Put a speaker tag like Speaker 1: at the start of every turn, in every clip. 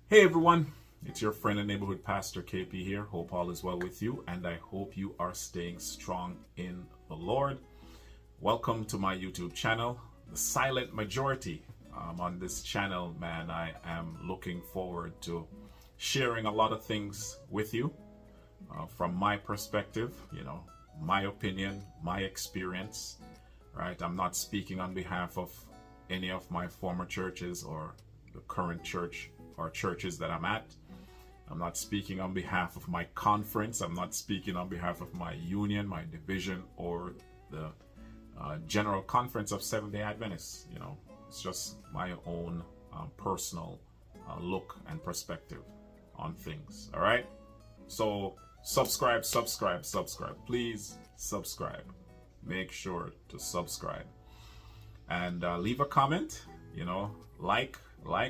Speaker 1: Hey everyone, it's your friend and neighborhood pastor KP here. Hope all is well with you, and I hope you are staying strong in the Lord. Welcome to my YouTube channel, The Silent Majority. On this channel, man, I am looking forward to sharing a lot of things with you from my perspective, my opinion, my experience, right? I'm not speaking on behalf of any of my former churches or the current church or churches that I'm at. I'm not speaking on behalf of my conference. I'm not speaking on behalf of my union, my division, or the General Conference of Seventh-day Adventists. It's just my own personal look and perspective on things. All right. So subscribe. Please subscribe. Make sure to subscribe and leave a comment. Like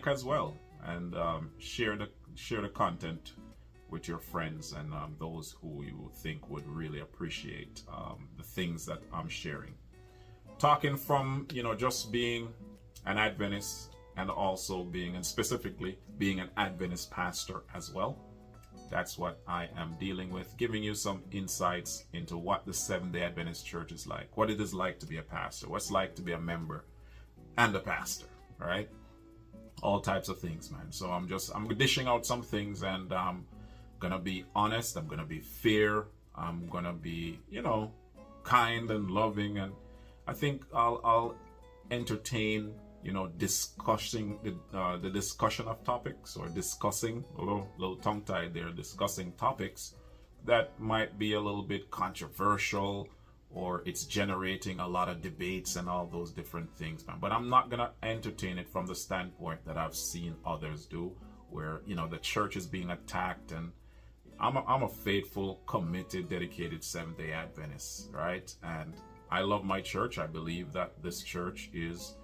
Speaker 1: as well. And share the content with your friends and those who you think would really appreciate the things that I'm sharing. Talking from just being an Adventist and also specifically being an Adventist pastor as well. That's what I am dealing with, giving you some insights into what the Seventh-day Adventist Church is like, what it is like to be a pastor, what's like to be a member and a pastor, all right? All types of things, man. So I'm dishing out some things, and I'm gonna be honest, I'm gonna be fair, I'm gonna be kind and loving, and I think I'll entertain discussing the discussion of topics, or discussing a little tongue-tied there, discussing topics that might be a little bit controversial, or it's generating a lot of debates and all those different things, man. But I'm not gonna entertain it from the standpoint that I've seen others do, where the church is being attacked. And I'm a faithful, committed, dedicated Seventh-day Adventist, right? And I love my church. I believe that this church is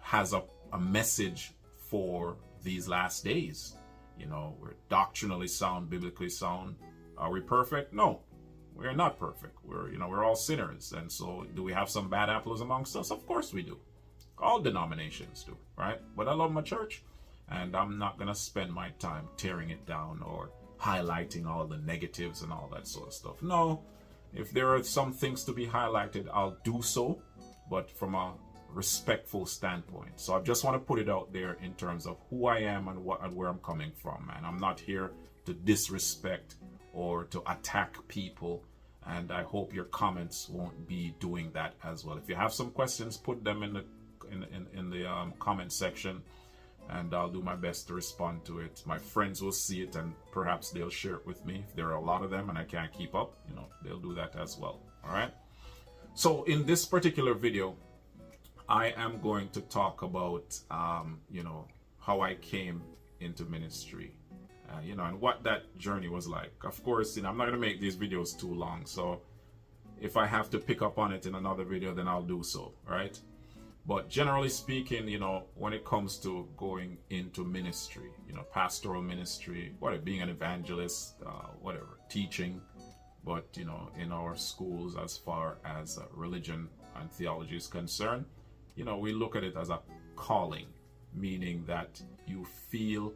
Speaker 1: has a message for these last days. We're doctrinally sound, biblically sound. Are we perfect? No. We're not perfect. We're all sinners. And so do we have some bad apples amongst us? Of course we do. All denominations do, right? But I love my church, and I'm not going to spend my time tearing it down or highlighting all the negatives and all that sort of stuff. No, if there are some things to be highlighted, I'll do so, but from a respectful standpoint. So I just want to put it out there in terms of who I am and where I'm coming from, man. I'm not here to disrespect or to attack people, and I hope your comments won't be doing that as well. If you have some questions, put them in the comment section, and I'll do my best to respond to it. My friends will see it, and perhaps they'll share it with me. If there are a lot of them and I can't keep up, they'll do that as well. All right. So in this particular video, I am going to talk about how I came into ministry. And what that journey was like. Of course, I'm not going to make these videos too long, so if I have to pick up on it in another video, then I'll do so, right? But generally speaking, when it comes to going into ministry, pastoral ministry, being an evangelist, whatever, teaching, but, in our schools, as far as religion and theology is concerned, we look at it as a calling, meaning that you feel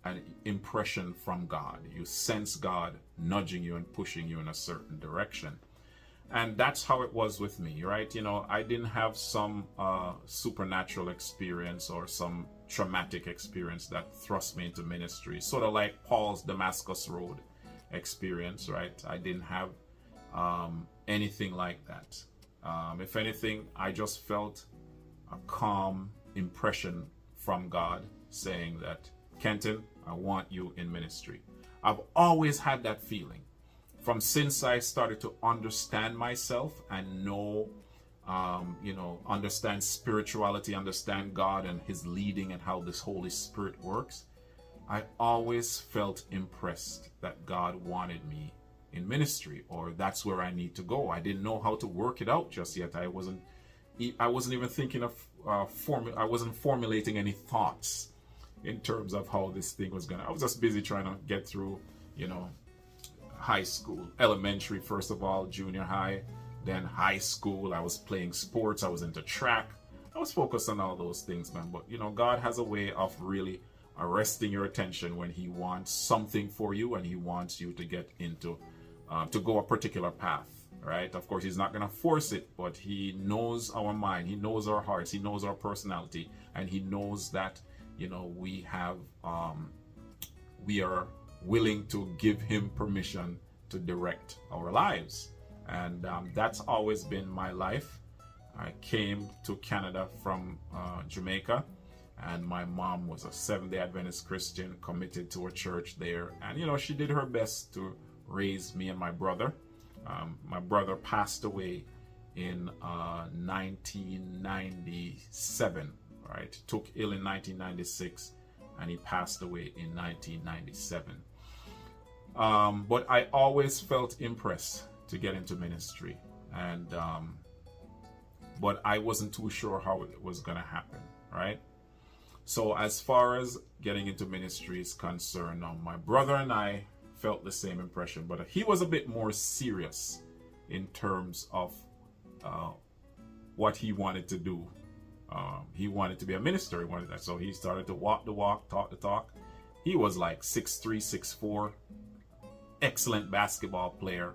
Speaker 1: an impression from God. You sense God nudging you and pushing you in a certain direction. And that's how it was with me, right? I didn't have some supernatural experience or some traumatic experience that thrust me into ministry, sort of like Paul's Damascus Road experience, right? I didn't have anything like that. If anything, I just felt a calm impression from God saying that, Kenton, I want you in ministry. I've always had that feeling from since I started to understand myself and know, understand spirituality, understand God and his leading and how this Holy Spirit works. I always felt impressed that God wanted me in ministry, or that's where I need to go. I didn't know how to work it out just yet. I wasn't even thinking of I wasn't formulating any thoughts in terms of how this thing was I was just busy trying to get through, high school, elementary, first of all, junior high, then high school. I was playing sports. I was into track. I was focused on all those things, man. But God has a way of really arresting your attention when he wants something for you and he wants you to get into to go a particular path, right? Of course, he's not going to force it, but he knows our mind, he knows our hearts, he knows our personality, and he knows that we are willing to give him permission to direct our lives. And that's always been my life. I came to Canada from Jamaica, and my mom was a Seventh-day Adventist Christian, committed to a church there. And she did her best to raise me and my brother. My brother passed away in 1997, right? Took ill in 1996, and he passed away in 1997. But I always felt impressed to get into ministry, and but I wasn't too sure how it was going to happen, right? So as far as getting into ministry is concerned, my brother and I felt the same impression, but he was a bit more serious in terms of what he wanted to do. He wanted to be a minister. He wanted that, so he started to walk the walk, talk the talk. He was like 6'3", 6'4", excellent basketball player.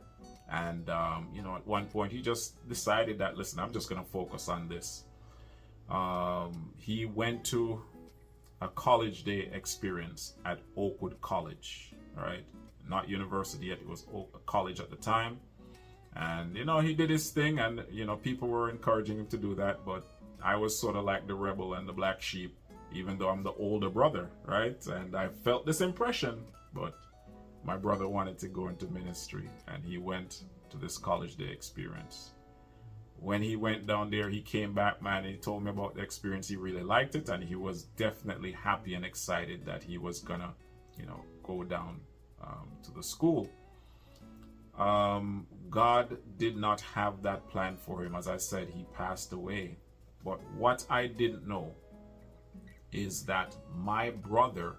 Speaker 1: And at one point he just decided that, listen, I'm just going to focus on this. He went to a college day experience at Oakwood College, right? Not university yet, it was college at the time. And he did his thing, and people were encouraging him to do that, but I was sort of like the rebel and the black sheep, even though I'm the older brother, right? And I felt this impression, but my brother wanted to go into ministry, and he went to this college day experience. When he went down there, he came back, man, and he told me about the experience. He really liked it, and he was definitely happy and excited that he was gonna, go down to the school. God did not have that plan for him. As I said, he passed away. But what I didn't know is that my brother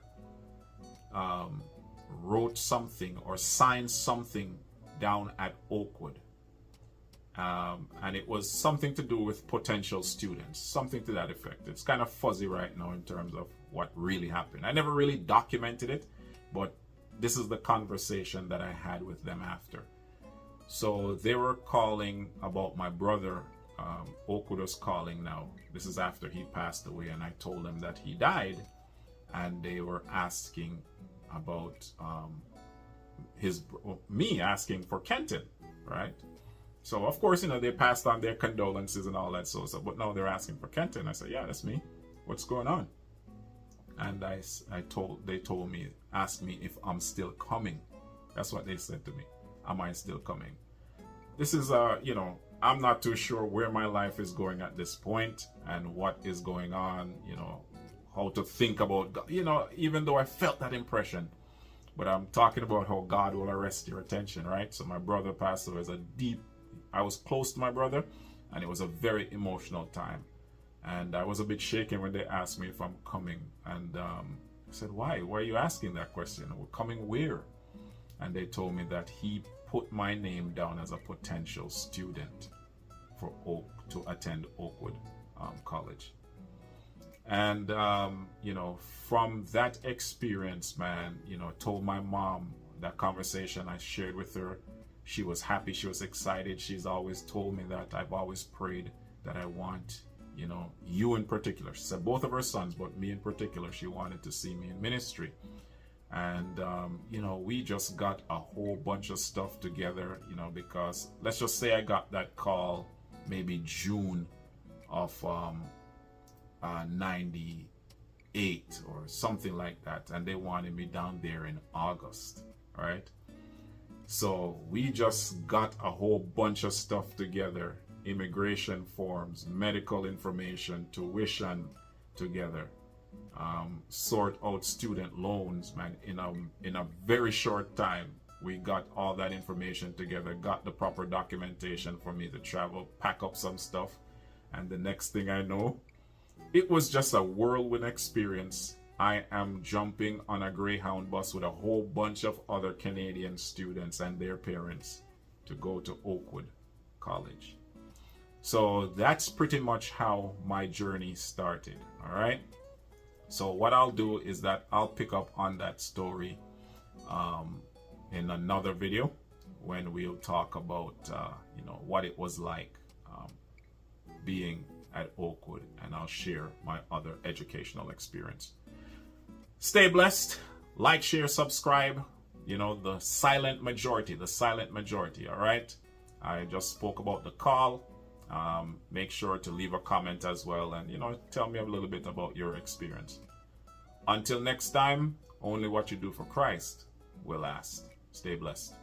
Speaker 1: wrote something or signed something down at Oakwood. And it was something to do with potential students, something to that effect. It's kind of fuzzy right now in terms of what really happened. I never really documented it, but this is the conversation that I had with them after. So they were calling about my brother. Oakwood was calling now. This is after he passed away, and I told them that he died, and they were asking about me asking for Kenton, right? So of course, they passed on their condolences and all that sort of stuff, but now they're asking for Kenton. I said, yeah, that's me. What's going on? And they told me, asked me if I'm still coming. That's what they said to me. Am I still coming? This is, I'm not too sure where my life is going at this point and what is going on, how to think about God, even though I felt that impression. But I'm talking about how God will arrest your attention, right? So my brother passed away. I was close to my brother, and it was a very emotional time. And I was a bit shaken when they asked me if I'm coming. And I said, why? Why are you asking that question? We're coming where? And they told me that he put my name down as a potential student to attend Oakwood College. And, from that experience, man, told my mom that conversation I shared with her. She was happy. She was excited. She's always told me that. I've always prayed that I want, you in particular. She said both of her sons, but me in particular, she wanted to see me in ministry. And, we just got a whole bunch of stuff together, because let's just say I got that call maybe June of 98 or something like that. And they wanted me down there in August, right? So we just got a whole bunch of stuff together, immigration forms, medical information, tuition together, sort out student loans, man. In a very short time, we got all that information together, got the proper documentation for me to travel, pack up some stuff. And the next thing I know, it was just a whirlwind experience. I am jumping on a Greyhound bus with a whole bunch of other Canadian students and their parents to go to Oakwood College. So that's pretty much how my journey started. All right. So what I'll do is that I'll pick up on that story in another video when we'll talk about what it was like being at Oakwood, and I'll share my other educational experience. Stay blessed. Like, share, subscribe. The silent majority, all right? I just spoke about the call. Make sure to leave a comment as well, and tell me a little bit about your experience. Until next time, only what you do for Christ will last. Stay blessed.